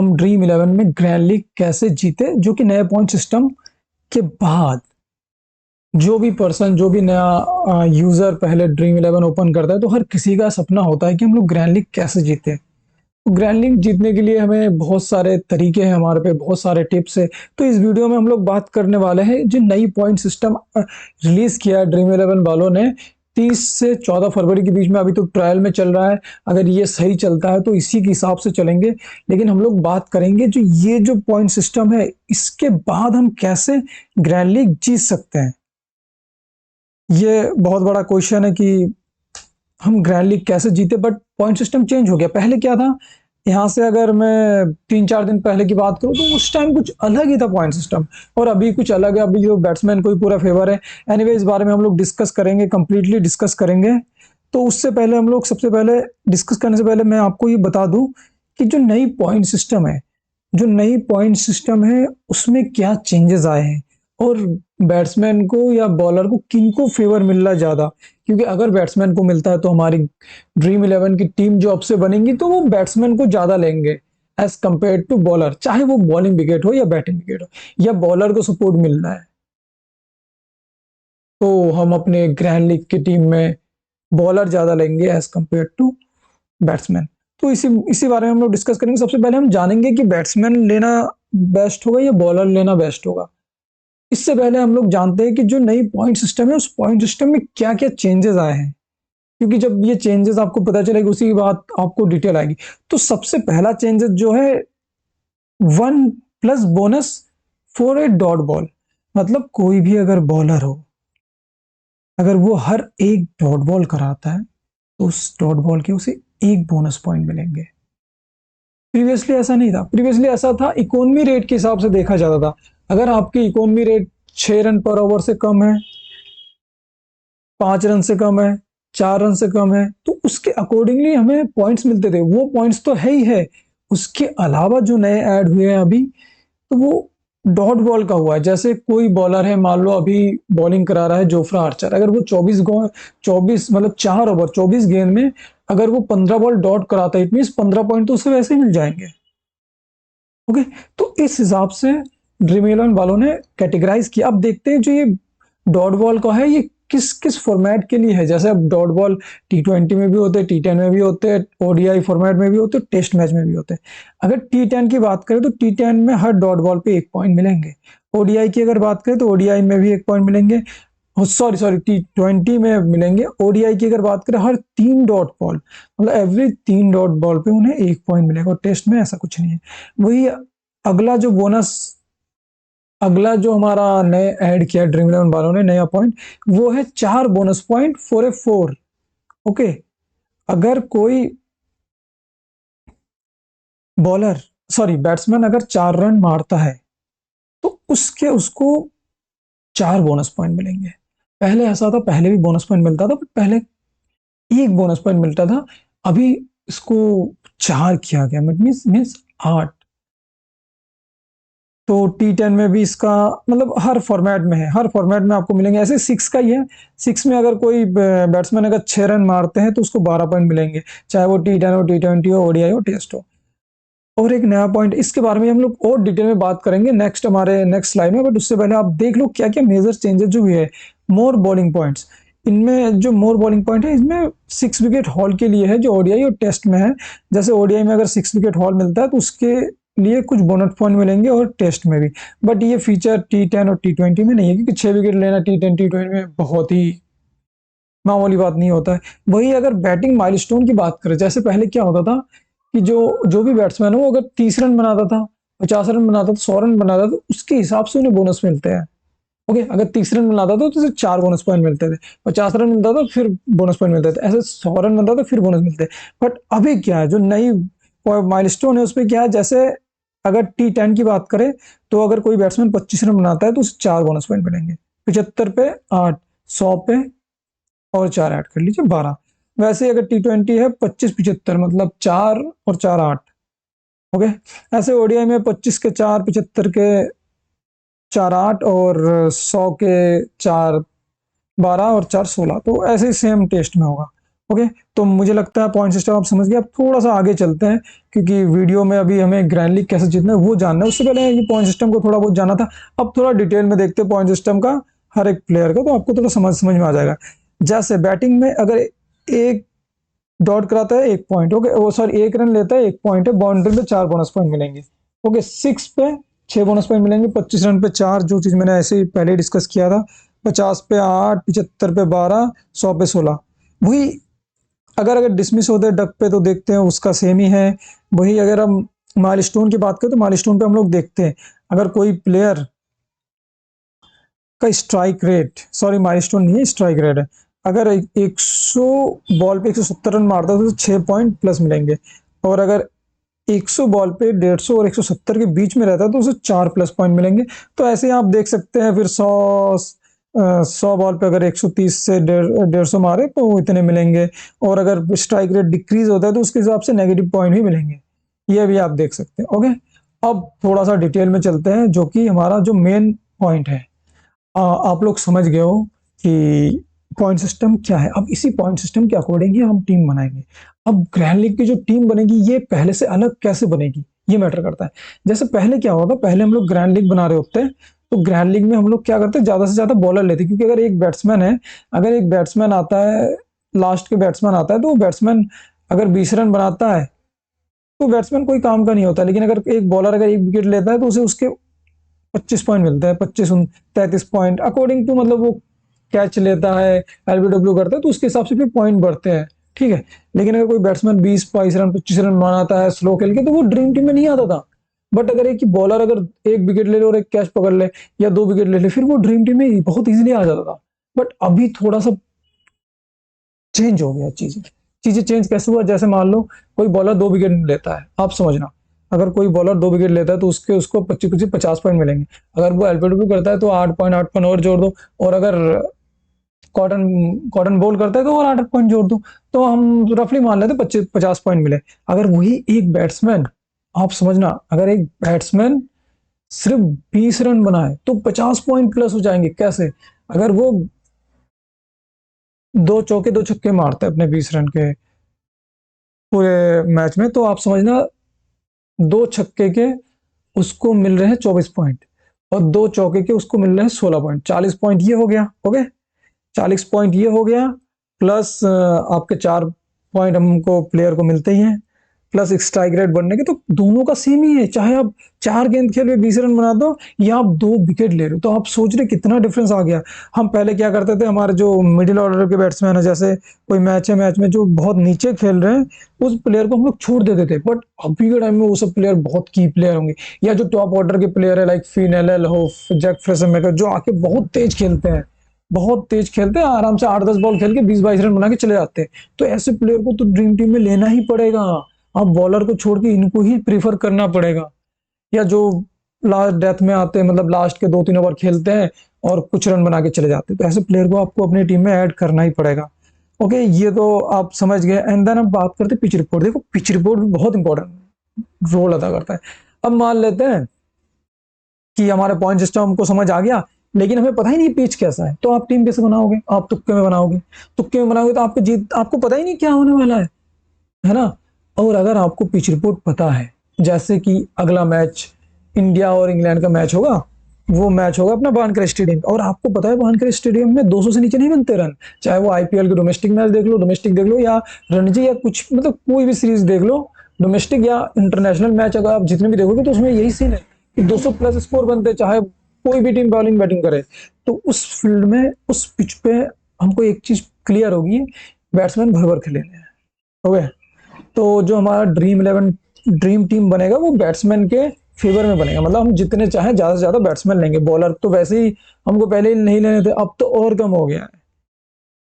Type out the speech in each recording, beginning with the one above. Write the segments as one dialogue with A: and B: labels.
A: हम ड्रीम 11 में grand league कैसे जीते, जो कि नए पॉइंट सिस्टम के बाद जो भी पर्सन, जो भी नया यूजर पहले ड्रीम 11 ओपन करता है तो हर किसी का सपना होता है कि हम लोग ग्रैंड लीग कैसे जीते। तो ग्रैंड लीग जीतने के लिए हमें बहुत सारे तरीके हैं, हमारे पे बहुत सारे टिप्स है। तो इस वीडियो में हम लोग बात करने वाले हैं जो नई पॉइंट सिस्टम रिलीज किया है ड्रीम 11 वालों ने। 30 से 14 फरवरी के बीच में, अभी तो ट्रायल में चल रहा है। अगर ये सही चलता है तो इसी के हिसाब से चलेंगे, लेकिन हम लोग बात करेंगे जो ये जो पॉइंट सिस्टम है इसके बाद हम कैसे ग्रैंड लीग जीत सकते हैं। ये बहुत बड़ा क्वेश्चन है कि हम ग्रैंड लीग कैसे जीते, बट पॉइंट सिस्टम चेंज हो गया। पहले क्या था, यहाँ से अगर मैं 3-4 दिन पहले की बात करूँ तो उस टाइम कुछ अलग ही था पॉइंट सिस्टम, और अभी कुछ अलग है। अभी जो बैट्समैन को ही पूरा फेवर है। एनीवे, इस बारे में हम लोग डिस्कस करेंगे, कंप्लीटली डिस्कस करेंगे। तो उससे पहले हम लोग, सबसे पहले डिस्कस करने से पहले मैं आपको ये बता दूं कि जो नई पॉइंट सिस्टम है, जो नई पॉइंट सिस्टम है उसमें क्या चेंजेस आए हैं, और बैट्समैन को या बॉलर को किनको फेवर मिल रहा है ज्यादा। क्योंकि अगर बैट्समैन को मिलता है तो हमारी ड्रीम 11 की टीम जो अब से बनेगी तो वो बैट्समैन को ज्यादा लेंगे एज कंपेयर टू बॉलर, चाहे वो बॉलिंग विकेट हो या बैटिंग विकेट हो, या बॉलर को सपोर्ट मिल रहा है तो हम अपने ग्रैंड लीग की टीम में बॉलर ज्यादा लेंगे एज कंपेयर टू बैट्समैन। तो इसी इसी बारे में हम लोग डिस्कस करेंगे। सबसे पहले हम जानेंगे कि बैट्समैन लेना बेस्ट होगा या बॉलर लेना बेस्ट होगा। इससे पहले हम लोग जानते हैं कि जो नई पॉइंट सिस्टम है उस पॉइंट सिस्टम में क्या क्या चेंजेस आए हैं, क्योंकि जब ये चेंजेस आपको पता चलेगी उसी की बात आपको डिटेल आएगी। तो सबसे पहला चेंजेस जो है 1+ bonus for a dot ball. मतलब कोई भी अगर बॉलर हो, अगर वो हर एक डॉट बॉल कराता है तो उस डॉट बॉल के उसे 1 बोनस पॉइंट मिलेंगे। प्रीवियसली ऐसा नहीं था। प्रीवियसली ऐसा था, इकोनॉमी रेट के हिसाब से देखा जाता था। अगर आपकी इकोनॉमी रेट 6 रन पर ओवर से कम है, 5 रन से कम है, 4 रन से कम है, तो उसके अकॉर्डिंगली हमें पॉइंट्स मिलते थे। वो पॉइंट्स तो है ही है, उसके अलावा जो नए ऐड हुए हैं अभी, तो वो डॉट बॉल का हुआ है। जैसे कोई बॉलर है, मान लो अभी बॉलिंग करा रहा है जोफ्रा आर्चर, अगर वो 24 मतलब 4 ओवर 24 गेंद में अगर वो 15 बॉल डॉट कराता है, इट मीन 15 पॉइंट तो उसे वैसे ही मिल जाएंगे। ओके, तो इस हिसाब से ड्रीम 11 वालों ने कैटेगराइज किया। अब देखते हैं जो ये डॉट बॉल का है ये किस किस फॉर्मेट के लिए है। जैसे अब डॉट बॉल T20 में भी होते हैं, T10 में भी होते हैं, ओडीआई फॉर्मेट में भी होते हैं, टेस्ट मैच में भी होते हैं। अगर T10 की बात करें तो T10 में हर डॉट बॉल पे 1 पॉइंट मिलेंगे। ओडीआई की अगर बात करें तो ओडीआई में भी 1 पॉइंट मिलेंगे। सॉरी सॉरी, T20 में मिलेंगे। ओडीआई की अगर बात करें हर 3 डॉट बॉल, मतलब एवरी 3 डॉट बॉल पे उन्हें 1 पॉइंट मिलेगा, और टेस्ट में ऐसा कुछ नहीं है। वही अगला जो बोनस, अगला जो हमारा नए ऐड किया ड्रीम 11 वालों ने नया पॉइंट, वो है 4 bonus point for a 4। Okay, अगर कोई बॉलर, सॉरी बैट्समैन अगर 4 रन मारता है तो उसको 4 बोनस पॉइंट मिलेंगे। पहले ऐसा था, पहले भी बोनस पॉइंट मिलता था, बट पहले 1 बोनस पॉइंट मिलता था। अभी इसको 4 किया गया, मीन्स 8। तो T10 में भी इसका मतलब हर फॉर्मेट में है, हर फॉर्मेट में आपको मिलेंगे। ऐसे 6 का ही है। 6 में अगर कोई बैट्समैन अगर 6 रन मारते हैं तो उसको 12 पॉइंट मिलेंगे, चाहे वो T10 हो, T20 हो, ओडीआई हो, टेस्ट हो। और एक नया पॉइंट, इसके बारे में हम लोग और डिटेल में बात करेंगे नेक्स्ट, हमारे नेक्स्ट स्लाइड में। बट उससे पहले आप देख लो क्या क्या मेजर चेंजेस जो हुए हैं। मोर बॉलिंग पॉइंट्स, इनमें जो मोर बॉलिंग पॉइंट है इसमें 6 विकेट हॉल के लिए है, जो ओडीआई और टेस्ट में है। जैसे ओडीआई में अगर 6 विकेट हॉल मिलता है तो उसके लिए कुछ बोनस पॉइंट मिलेंगे, और टेस्ट में भी। बट ये फीचर T10 और T20 में नहीं है, क्योंकि 6 विकेट लेना T10 T20 में बहुत ही मामूली बात नहीं होता है। वही अगर बैटिंग माइलस्टोन की बात करें, जैसे पहले क्या होता था कि जो जो भी बैट्समैन हो अगर 30 रन बनाता था, 50 रन बनाता था, 100 रन बनाता था, तो उसके हिसाब से उन्हें बोनस मिलते हैं। ओके, अगर 30 रन बनाता था तो उसे 4 बोनस पॉइंट मिलते थे, 50 रन मिलता था फिर बोनस पॉइंट मिलते थे, ऐसे 100 रन बनता था फिर बोनस मिलते। बट अभी क्या है, जो नई माइलस्टोन है उसमें क्या है, जैसे अगर T10 की बात करें तो अगर कोई बैट्समैन 25 रन बनाता है तो उसे 4 बोनस पॉइंट मिलेंगे। 75 पे 8, 100 पे और 4 ऐड कर लीजिए 12। वैसे ही अगर T20 है 25-75, मतलब 4 और 4 8। ओके, ऐसे ओडीआई में 25 के 4, 75 के 4 8, और 100 के 4 12 और 4 16। तो ऐसे ही सेम टेस्ट में होगा। ओके, तो मुझे लगता है पॉइंट सिस्टम आप समझ गए। अब थोड़ा सा आगे चलते हैं, क्योंकि वीडियो में अभी हमें ग्रैंड लीग कैसे जीतना है वो जानना है, उससे पहले ये पॉइंट सिस्टम को थोड़ा बहुत जाना था। अब थोड़ा डिटेल में देखते हैं पॉइंट सिस्टम का हर एक प्लेयर का, तो आपको थोड़ा समझ समझ में आ जाएगा। जैसे बैटिंग में अगर एक डॉट कराता है 1 पॉइंट, ओके, वो सॉरी 1 रन लेता है 1 पॉइंट है, बाउंड्री पे 4 बोनस पॉइंट मिलेंगे। ओके, 6 पे 6 बोनस पॉइंट मिलेंगे, 25 रन पे 4, जो चीज मैंने ऐसे ही पहले डिस्कस किया था। 50 पे 8, 75 पे 12, 100 पे 16। वही अगर डिसमिस होते हैं डक पे तो देखते हैं उसका सेम ही है। वही अगर हम माइलस्टोन की बात करें तो माइलस्टोन पे हम लोग देखते हैं अगर कोई प्लेयर का स्ट्राइक रेट, सॉरी माइलस्टोन नहीं है, स्ट्राइक रेट है, अगर 100 बॉल पे 170 रन मारता है तो 6 पॉइंट प्लस मिलेंगे। और अगर 100 बॉल पे 150 और 170 के बीच में रहता है तो उसे 4 प्लस पॉइंट मिलेंगे। तो ऐसे ही आप देख सकते हैं। फिर 100 बॉल पे अगर 130 से 150 मारे तो इतने मिलेंगे। और अगर स्ट्राइक रेट डिक्रीज होता है तो उसके हिसाब से नेगेटिव पॉइंट भी मिलेंगे। ये भी आप देख सकते हैं। ओके, अब थोड़ा सा डिटेल में चलते हैं, जो कि हमारा जो मेन पॉइंट है। आप लोग समझ गए हो कि पॉइंट सिस्टम क्या है। अब इसी पॉइंट सिस्टम के अकॉर्डिंग ही हम टीम बनाएंगे। अब ग्रैंड लीग की जो टीम बनेगी ये पहले से अलग कैसे बनेगी ये मैटर करता है। जैसे पहले क्या होगा, पहले हम लोग ग्रैंड लीग बना रहे होते हैं तो ग्रैंड लीग में हम लोग क्या करते हैं, ज्यादा से ज्यादा बॉलर लेते हैं, क्योंकि अगर एक बैट्समैन है, अगर एक बैट्समैन आता है, लास्ट के बैट्समैन आता है, तो वो बैट्समैन अगर 20 रन बनाता है तो बैट्समैन कोई काम का नहीं होता। लेकिन अगर एक बॉलर अगर एक विकेट लेता है तो उसे उसके 25 पॉइंट मिलता है, 25 33 पॉइंट अकॉर्डिंग टू, मतलब वो कैच लेता है, एलबीडब्ल्यू करता है, तो उसके हिसाब से फिर पॉइंट बढ़ते हैं। ठीक है। लेकिन अगर कोई बैट्समैन 20 22 रन 25 रन बनाता है स्लो खेल के तो वो ड्रीम टीम में नहीं आता था। बट अगर एक ही बॉलर अगर एक विकेट ले ले और एक कैच पकड़ ले या 2 विकेट ले ले, फिर वो ड्रीम टीम में बहुत इजीली आ जाता था। बट अभी थोड़ा सा चेंज हो गया चीजें। चीजें चेंज कैसे हुआ, जैसे मान लो कोई बॉलर 2 विकेट लेता है, आप समझना, अगर कोई बॉलर 2 विकेट लेता है तो उसके उसको 25 50 पॉइंट मिलेंगे। अगर वो एलबीडब्ल्यू करता है तो 8 पॉइंट और जोड़ दो। और अगर कॉटन कॉटन बॉल करता है तो और 8 पॉइंट जोड़ दो। तो हम रफली मान लेते 25 50 पॉइंट मिले। अगर वही एक बैट्समैन, आप समझना, अगर एक बैट्समैन सिर्फ 20 रन बनाए तो 50 पॉइंट प्लस हो जाएंगे। कैसे, अगर वो 2 चौके 2 छक्के मारते हैं अपने 20 रन के पूरे मैच में, तो आप समझना 2 छक्के के उसको मिल रहे हैं 24 पॉइंट और 2 चौके के उसको मिल रहे हैं 16 पॉइंट। 40 पॉइंट ये हो गया। ओके, 40 पॉइंट ये हो गया, प्लस आपके 4 पॉइंट हमको प्लेयर को मिलते ही हैं, प्लस एक स्ट्राइक रेट बढ़ने के। तो दोनों का सेम ही है, चाहे आप 4 गेंद खेल में 20 रन बना दो या आप 2 विकेट ले रहे हो। तो आप सोच रहे कितना डिफरेंस आ गया। हम पहले क्या करते थे, हमारे जो मिडिल ऑर्डर के बैट्समैन है, जैसे कोई मैच है, मैच में जो बहुत नीचे खेल रहे हैं उस प्लेयर को हम लोग छोड़ देते थे। बट अभी के टाइम में वो सब प्लेयर बहुत की प्लेयर होंगे, या जो टॉप ऑर्डर के प्लेयर है लाइक फिन एल हो, जैक फ्रेशनमेकर, जो आके बहुत तेज खेलते हैं, बहुत तेज खेलते हैं, आराम से 8 10 बॉल खेल के 20 22 रन बना के चले जाते हैं। तो ऐसे प्लेयर को तो ड्रीम टीम में लेना ही पड़ेगा। आप बॉलर को छोड़ के इनको ही प्रीफर करना पड़ेगा। या जो लास्ट डेथ में आते हैं, मतलब लास्ट के 2 3 ओवर खेलते हैं और कुछ रन बना के चले जाते हैं, तो ऐसे प्लेयर को आपको अपनी टीम में ऐड करना ही पड़ेगा। ओके, ये तो आप समझ गए। एंड देन हम बात करते हैं पिच रिपोर्ट। देखो पिच रिपोर्ट भी बहुत इंपॉर्टेंट रोल अदा करता है। अब मान लेते हैं कि हमारे पॉइंट सिस्टम हमको समझ आ गया, लेकिन हमें पता ही नहीं पिच कैसा है, तो आप टीम कैसे बनाओगे? आप तुक्के में बनाओगे। तुक्के में बनाओगे तो आपको जीत, आपको पता ही नहीं क्या होने वाला है ना। और अगर आपको पिच रिपोर्ट पता है, जैसे कि अगला मैच इंडिया और इंग्लैंड का मैच होगा, वो मैच होगा अपना वानखेड़े स्टेडियम, और आपको पता है वानखेड़े स्टेडियम में 200 से नीचे नहीं बनते रन। चाहे वो आईपीएल के डोमेस्टिक मैच देख लो, डोमेस्टिक देख लो, या रणजी, या कुछ मतलब कोई भी सीरीज देख लो, डोमेस्टिक या इंटरनेशनल मैच अगर आप जितने भी देखोगे तो उसमें यही सीन है कि 200 प्लस स्कोर बनते, चाहे कोई भी टीम बॉलिंग बैटिंग करे। तो उस फील्ड में, उस पिच पे हमको एक चीज क्लियर होगी, बैट्समैन भर भर खेलेंगे। हो गया। तो जो हमारा ड्रीम 11 ड्रीम टीम बनेगा वो बैट्समैन के फेवर में बनेगा। मतलब हम जितने चाहें ज्यादा से ज्यादा बैट्समैन लेंगे। बॉलर तो वैसे ही हमको पहले ही नहीं लेने थे, अब तो और कम हो गया है।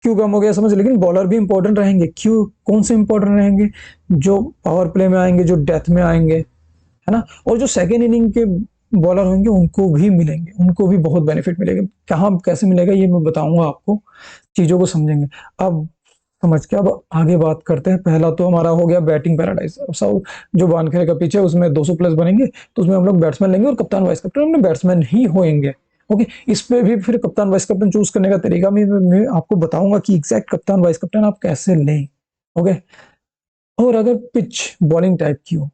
A: क्यों कम हो गया समझ, लेकिन बॉलर भी इंपॉर्टेंट रहेंगे। क्यों, कौन से इंपॉर्टेंट रहेंगे? जो पावर प्ले में आएंगे, जो डेथ में आएंगे, है ना। और जो सेकेंड इनिंग के बॉलर होंगे उनको भी मिलेंगे, उनको भी बहुत बेनिफिट मिलेगा। कहाँ कैसे मिलेगा ये मैं बताऊंगा आपको, चीजों को समझेंगे। अब समझ के अब आगे बात करते हैं। पहला तो हमारा हो गया बैटिंग पैराडाइज। सब जो वानखेड़े का पिच है उसमें 200 प्लस बनेंगे, तो उसमें हम लोग बैट्समैन लेंगे और कप्तान वाइस कैप्टन अपने बैट्समैन ही होंगे। ओके, इस पे भी फिर कप्तान वाइस कैप्टन चूज करने का तरीका मैं आपको बताऊंगा कि एग्जैक्ट कप्तान वाइस कैप्टन आप कैसे लें। ओके, और अगर पिच बॉलिंग टाइप की हो,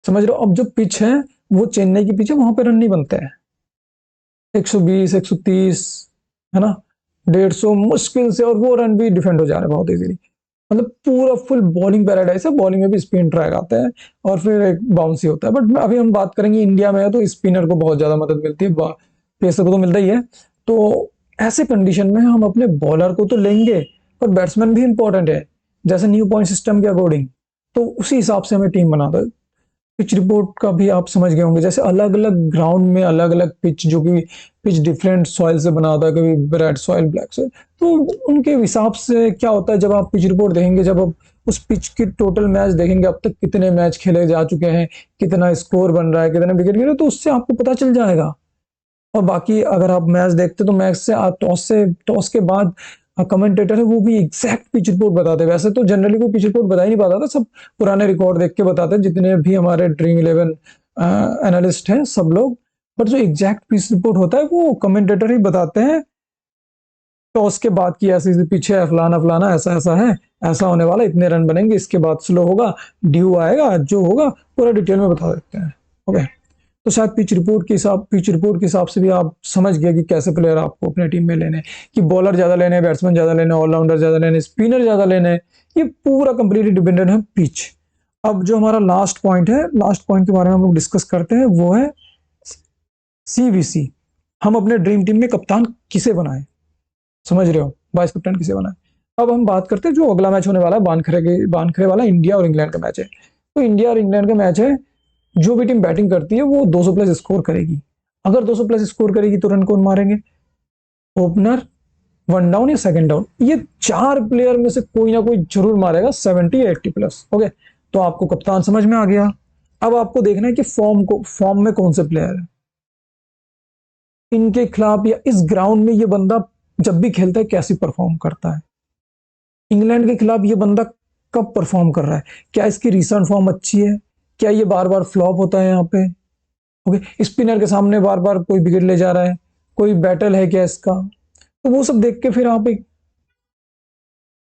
A: समझ रहे हो, अब जो पिच है वो चेन्नई की पिच है, वहां पे रन नहीं बनते हैं। 120 130 है ना, 150 मुश्किल से, और वो रन भी डिफेंड हो जा रहे हैं बहुत इजीली। मतलब पूरा फुल बॉलिंग पैराडाइज है, बॉलिंग में भी स्पिन ट्रैक आते हैं और फिर एक बाउंसी होता है। बट अभी हम बात करेंगे इंडिया में है तो स्पिनर को बहुत ज्यादा मदद मिलती है, पेसर को तो मिलता ही है। तो ऐसे कंडीशन में हम अपने बॉलर को तो लेंगे, पर बैट्समैन भी इंपॉर्टेंट है, जैसे न्यू पॉइंट सिस्टम के अकॉर्डिंग। तो उसी हिसाब से हमें टीम बना दो। पिच रिपोर्ट का भी आप समझ गए होंगे, जैसे अलग अलग ग्राउंड में अलग अलग पिच, जो कि पिच डिफरेंट सॉइल से बना होता है, कभी रेड सॉइल ब्लैक सॉइल। तो उनके हिसाब से क्या होता है, जब आप पिच रिपोर्ट देखेंगे, जब आप उस पिच की टोटल मैच देखेंगे, अब तक कितने मैच खेले जा चुके हैं, कितना स्कोर बन रहा है, कितने विकेट गिरे, तो उससे आपको पता चल जाएगा। और बाकी अगर आप मैच देखते तो मैच से टॉस के बाद कमेंटेटर है वो भी एग्जैक्ट पिच रिपोर्ट बताते हैं। वैसे तो जनरली कोई पिच रिपोर्ट बता ही नहीं पाता था, सब पुराने रिकॉर्ड देख के बताते हैं, जितने भी हमारे ड्रीम इलेवन एनालिस्ट हैं सब लोग। बट जो एग्जैक्ट पिच रिपोर्ट होता है वो कमेंटेटर ही बताते हैं टॉस के बाद की, ऐसी ऐसी पिच है, फलाना फलाना ऐसा ऐसा है, ऐसा होने वाला, इतने रन बनेंगे, इसके बाद स्लो होगा, ड्यू आएगा, जो होगा पूरा डिटेल में बता देते हैं। ओके, तो शायद पिच रिपोर्ट के हिसाब से भी आप समझ गए कि कैसे प्लेयर आपको अपने टीम में लेने हैं, कि बॉलर ज्यादा लेने, बैट्समैन ज्यादा लेने, ऑलराउंडर ज्यादा लेने, स्पिनर ज्यादा लेने। ये पूरा कंप्लीटली डिपेंडेंट है पिच। अब जो हमारा लास्ट पॉइंट है, लास्ट पॉइंट के बारे में हम लोग डिस्कस करते हैं, वो है सीवीसी। हम अपने ड्रीम टीम में कप्तान किसे बनाए, समझ रहे हो, वाइस कैप्टन किसे बनाए। अब हम बात करते हैं जो अगला मैच होने वाला है, बानखरे वाला इंडिया और इंग्लैंड का मैच है। तो इंडिया और इंग्लैंड का मैच है, जो भी टीम बैटिंग करती है वो 200 प्लस स्कोर करेगी। अगर 200 प्लस स्कोर करेगी तो रन कौन मारेंगे, ओपनर, वन डाउन या सेकंड डाउन, ये चार प्लेयर में से कोई ना कोई जरूर मारेगा 70 या 80 प्लस। ओके, तो आपको कप्तान समझ में आ गया। अब आपको देखना है कि फॉर्म में कौन से प्लेयर है, इनके खिलाफ या इस ग्राउंड में ये बंदा जब भी खेलता है कैसी परफॉर्म करता है। इंग्लैंड के खिलाफ ये बंदा कब परफॉर्म कर रहा है, क्या इसकी रिसेंट फॉर्म अच्छी है, क्या ये बार बार फ्लॉप होता है यहाँ पे। ओके, स्पिनर के सामने बार बार कोई विकेट ले जा रहा है, कोई बैटल है क्या इसका। तो वो सब देख के फिर आप एक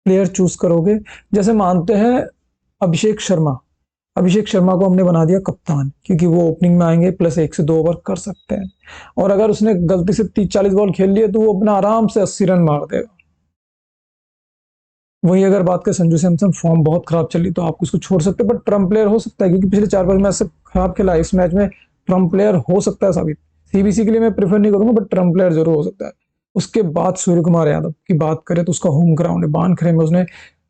A: प्लेयर चूज करोगे। जैसे मानते हैं अभिषेक शर्मा, अभिषेक शर्मा को हमने बना दिया कप्तान, क्योंकि वो ओपनिंग में आएंगे, प्लस 1 से 2 ओवर कर सकते हैं, और अगर उसने गलती से 30-40 बॉल खेल लिए तो वो अपना आराम से 80 रन मार देगा। वही अगर बात करें संजू सैमसन, फॉर्म बहुत खराब चली तो आप उसको छोड़ सकते हैं, बट ट्रम्प प्लेयर हो सकता है, क्योंकि पिछले 4-5 मैच से खराब खेला, इस मैच में ट्रम्प प्लेयर हो सकता है साबित। सीबीसी के लिए मैं प्रेफर नहीं करूंगा, बट ट्रम्प प्लेयर जरूर हो सकता है। उसके बाद सूर्य कुमार यादव की बात करें तो उसका होम ग्राउंड है बानखरे में, उसने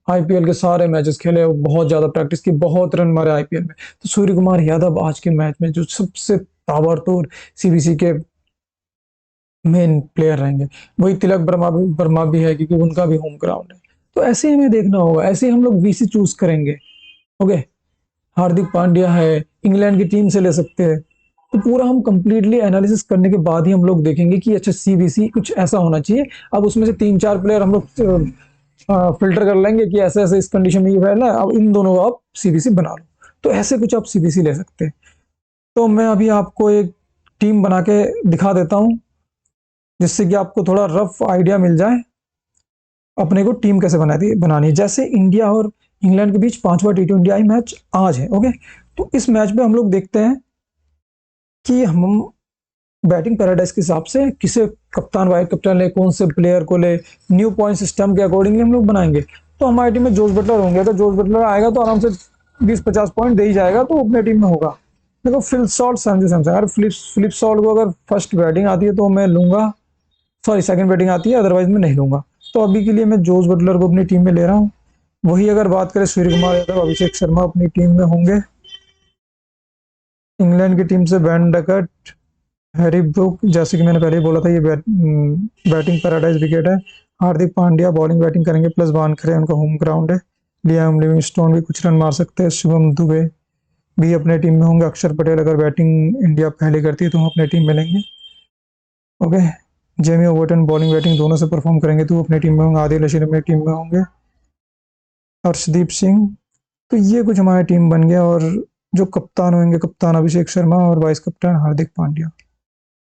A: आईपीएल के सारे मैचेस खेले, बहुत ज्यादा प्रैक्टिस की, बहुत रन मारे आईपीएल में। तो सूर्य कुमार यादव आज के मैच में जो सबसे ताबड़तोड़ सीबीसी के मेन प्लेयर रहेंगे। वही तिलक वर्मा भी है, क्योंकि उनका भी होम ग्राउंड है। तो ऐसे ही हमें देखना होगा, ऐसे ही हम लोग वीसी चूज करेंगे। ओके, हार्दिक पांड्या है, इंग्लैंड की टीम से ले सकते हैं। तो पूरा हम कंप्लीटली एनालिसिस करने के बाद ही हम लोग देखेंगे कि अच्छा सीबीसी कुछ ऐसा होना चाहिए। अब उसमें से 3-4 प्लेयर हम लोग फिल्टर कर लेंगे कि ऐसे ऐसे इस कंडीशन में ये फैला है, अब इन दोनों को आप सीबीसी बना लो। तो ऐसे कुछ आप सीबीसी ले सकते हैं। तो मैं अभी आपको एक टीम बना के दिखा देता हूँ, जिससे कि आपको थोड़ा रफ आइडिया मिल जाए अपने को टीम कैसे बनानी है। जैसे इंडिया और इंग्लैंड के बीच 5वां T20 मैच आज है। ओके, तो इस मैच में हम लोग देखते हैं कि हम बैटिंग पैराडाइज के हिसाब से किसे कप्तान वाइस कैप्टन ले, कौन से प्लेयर को ले, न्यू पॉइंट सिस्टम के अकॉर्डिंगली हम लोग बनाएंगे। तो हमारी टीम में जोश बटलर होंगे, तो जोश बटलर आएगा तो आराम से 20-50 पॉइंट दे ही जाएगा, तो अपने टीम में होगा। देखो फिल सॉल्ट, संजू सैमसन, अगर फिलिप सॉल्ट को अगर फर्स्ट बैटिंग आती है तो मैं लूंगा, सॉरी सेकंड बैटिंग आती है, अदरवाइज मैं नहीं लूंगा। तो अभी के लिए मैं जोश बटलर को अपनी टीम में ले रहा हूँ। वही अगर बात करें सूर्य कुमार यादव, अभिषेक शर्मा अपनी टीम में होंगे। इंग्लैंड की टीम से बैन डकट, हैरी ब्रूक, जैसे कि मैंने पहले ही बोला था, ये बैटिंग पैराडाइज विकेट है। हार्दिक पांड्या बॉलिंग बैटिंग करेंगे, प्लस वानखेड़े उनका होम ग्राउंड है। लियाम लिविंगस्टोन भी कुछ रन मार सकते हैं। शुभम दुबे भी अपने टीम में होंगे। अक्षर पटेल अगर बैटिंग इंडिया पहले करती है तो हम अपने टीम में लेंगे। Okay, Jamie Overton bowling batting दोनों से परफॉर्म करेंगे तो वो अपनी टीम में होंगे। आदिल रशीद अपनी टीम में होंगे। हर्षदीप सिंह। तो ये कुछ हमारी टीम बन गया, और जो कप्तान होंगे, कप्तान अभिषेक शर्मा और वाइस कप्तान हार्दिक पांड्या।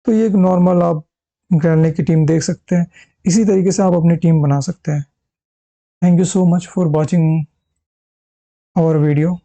A: तो ये एक नॉर्मल आप ग्रैंड की टीम देख सकते हैं। इसी तरीके से आप अपनी टीम बना सकते हैं। Thank you so much for watching our video.